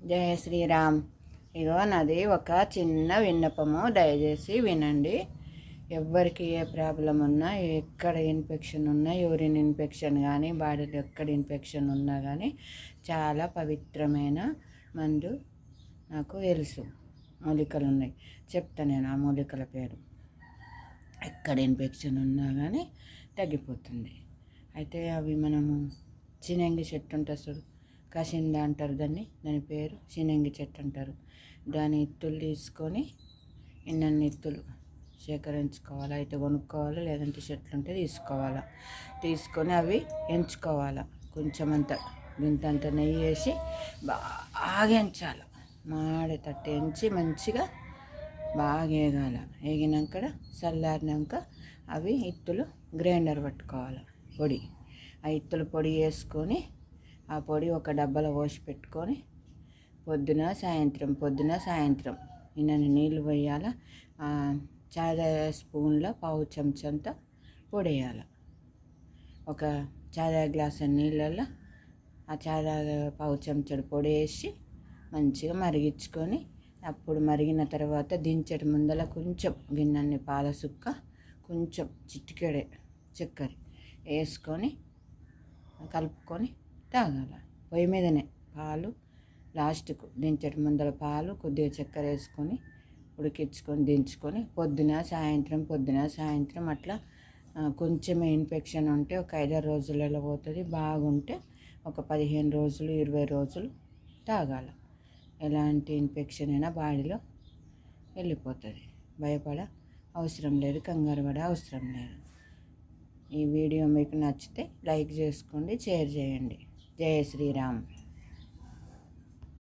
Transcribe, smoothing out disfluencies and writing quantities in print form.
జయ శ్రీరామ్. ఇగో నాది ఒక చిన్న విన్నపము, దయచేసి వినండి. ఎవరికి ఏ ప్రాబ్లం ఉన్నా, ఎక్కడ ఇన్ఫెక్షన్ ఉన్నా, యూరిన్ ఇన్ఫెక్షన్ కానీ, బాడీలో ఎక్కడ ఇన్ఫెక్షన్ ఉన్నా కానీ చాలా పవిత్రమైన మందు నాకు తెలుసు. మూలికలు ఉన్నాయి, చెప్తా నేను ఆ మూలికల పేరు. ఎక్కడ ఇన్ఫెక్షన్ ఉన్నా కానీ తగ్గిపోతుంది. అయితే అవి మనము చినంగి చెట్టు ఉంటుంది చూడు, కసింద అంటారు దాని పేరు చినంగి చెట్టు అంటారు. దాని ఇత్తులు తీసుకొని ఇన్నన్ని ఇత్తులు సేకరించుకోవాలి. అయితే కొనుక్కోవాలి, లేదంటే చెట్లు ఉంటే తీసుకొని అవి ఎంచుకోవాలి. కొంచెం అంత ఇంతంత నెయ్యి వేసి బాగా ఎంచాలి. మాడేటట్టు ఎంచి మంచిగా బాగా వేగాల. వేగినాక చల్లారినాక అవి ఇత్తులు గ్రైండర్ పట్టుకోవాలి. పొడి ఆ ఇత్తులు పొడి వేసుకొని ఆ పొడి ఒక డబ్బాలో పోసి పెట్టుకొని పొద్దున సాయంత్రం ఇన్నన్ని నీళ్ళు పోయాలి. చాయ్ స్పూన్ల పావు చెంచంత పొడి వేయాలి. ఒక చాయ్ గ్లాస్ నీళ్ళల్లో ఆ చాయ్ పావు చెంచాడు పొడి వేసి మంచిగా మరిగించుకొని, అప్పుడు మరిగిన తర్వాత దించేటి ముందర కొంచెం గిన్నెన్ని పాల సుక్క, కొంచెం చిటికెడే చక్కెర వేసుకొని కలుపుకొని తాగాల. పొయ్యి మీదనే పాలు, లాస్ట్కు దించేటి ముందర పాలు కొద్దిగా చక్కెర వేసుకొని ఉడికించుకొని దించుకొని పొద్దున సాయంత్రం అట్లా. కొంచెం ఇన్ఫెక్షన్ ఉంటే ఒక 5-6 రోజులలో పోతుంది. బాగుంటే ఒక 15 రోజులు 20 రోజులు తాగాల. ఎలాంటి ఇన్ఫెక్షన్ అయినా బాడీలో వెళ్ళిపోతుంది. భయపడ అవసరం లేదు, కంగారు పడే అవసరం లేదు. ఈ వీడియో మీకు నచ్చితే లైక్ చేసుకోండి, షేర్ చేయండి. జయ శ్రీరామ్.